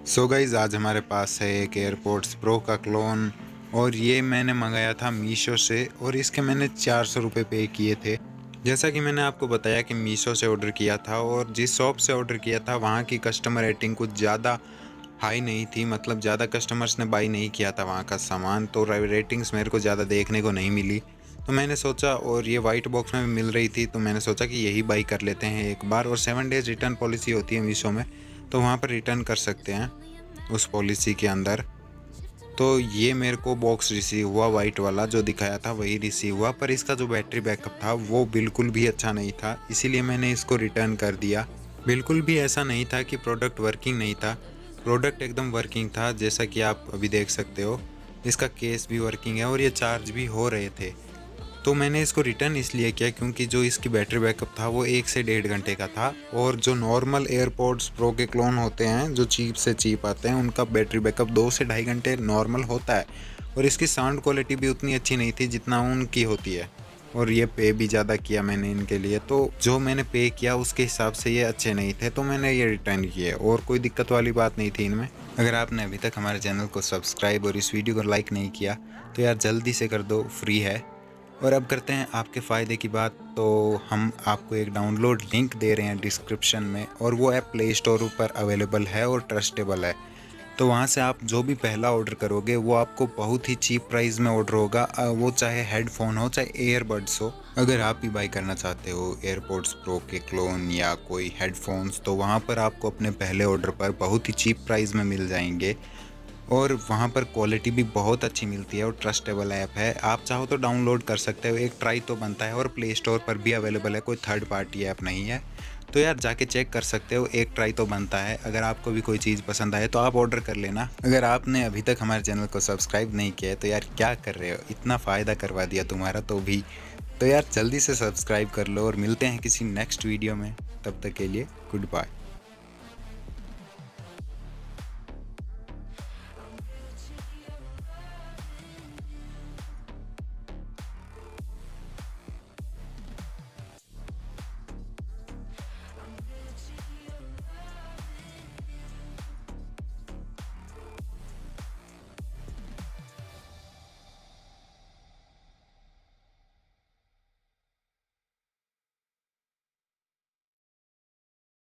So guys आज हमारे पास है एक एयरपोर्ट्स प्रो का क्लोन और ये मैंने मंगाया था मीशो से और इसके मैंने 400 रुपये पे किए थे। जैसा कि मैंने आपको बताया कि मीशो से ऑर्डर किया था और जिस शॉप से ऑर्डर किया था वहाँ की कस्टमर रेटिंग कुछ ज़्यादा हाई नहीं थी, मतलब ज़्यादा कस्टमर्स ने बाई नहीं किया था वहाँ का सामान, तो रेटिंग्स मेरे को ज़्यादा देखने को नहीं मिली। तो मैंने सोचा, और ये वाइट बॉक्स में मिल रही थी, तो मैंने सोचा कि यही बाई कर लेते हैं एक बार। और 7 डेज़ रिटर्न पॉलिसी होती है मीशो में, तो वहाँ पर रिटर्न कर सकते हैं उस पॉलिसी के अंदर। तो ये मेरे को बॉक्स रिसीव हुआ, वाइट वाला जो दिखाया था वही रिसीव हुआ, पर इसका जो बैटरी बैकअप था वो बिल्कुल भी अच्छा नहीं था, इसीलिए मैंने इसको रिटर्न कर दिया। बिल्कुल भी ऐसा नहीं था कि प्रोडक्ट वर्किंग नहीं था, प्रोडक्ट एकदम वर्किंग था, जैसा कि आप अभी देख सकते हो। इसका केस भी वर्किंग है और ये चार्ज भी हो रहे थे। तो मैंने इसको रिटर्न इसलिए किया क्योंकि जो इसकी बैटरी बैकअप था वो 1 से 1.5 घंटे का था, और जो नॉर्मल एयरपोर्ट्स प्रो के क्लोन होते हैं जो चीप से चीप आते हैं उनका बैटरी बैकअप 2 से 2.5 घंटे नॉर्मल होता है। और इसकी साउंड क्वालिटी भी उतनी अच्छी नहीं थी जितना उनकी होती है, और ये पे भी ज़्यादा किया मैंने इनके लिए, तो जो मैंने पे किया उसके हिसाब से ये अच्छे नहीं थे, तो मैंने ये रिटर्न किए और कोई दिक्कत वाली बात नहीं थी इनमें। अगर आपने अभी तक हमारे चैनल को सब्सक्राइब और इस वीडियो को लाइक नहीं किया तो यार जल्दी से कर दो, फ्री है। और अब करते हैं आपके फ़ायदे की बात, तो हम आपको एक डाउनलोड लिंक दे रहे हैं डिस्क्रिप्शन में, और वो ऐप प्ले स्टोर पर अवेलेबल है और ट्रस्टेबल है। तो वहाँ से आप जो भी पहला ऑर्डर करोगे वो आपको बहुत ही चीप प्राइस में ऑर्डर होगा, वो चाहे हेडफोन हो चाहे ईयरबड्स हो। अगर आप भी बाई करना चाहते हो एयरपोर्ट्स प्रो के क्लोन या कोई हेडफोन्स, तो वहाँ पर आपको अपने पहले ऑर्डर पर बहुत ही चीप प्राइस में मिल जाएंगे, और वहाँ पर क्वालिटी भी बहुत अच्छी मिलती है और ट्रस्टेबल ऐप है। आप चाहो तो डाउनलोड कर सकते हो, एक ट्राई तो बनता है, और प्ले स्टोर पर भी अवेलेबल है, कोई थर्ड पार्टी ऐप नहीं है। तो यार जाके चेक कर सकते हो, एक ट्राई तो बनता है। अगर आपको भी कोई चीज़ पसंद आए तो आप ऑर्डर कर लेना। अगर आपने अभी तक हमारे चैनल को सब्सक्राइब नहीं किया है तो यार क्या कर रहे हो, इतना फ़ायदा करवा दिया तुम्हारा तो भी। तो यार जल्दी से सब्सक्राइब कर लो और मिलते हैं किसी नेक्स्ट वीडियो में, तब तक के लिए गुड बाय।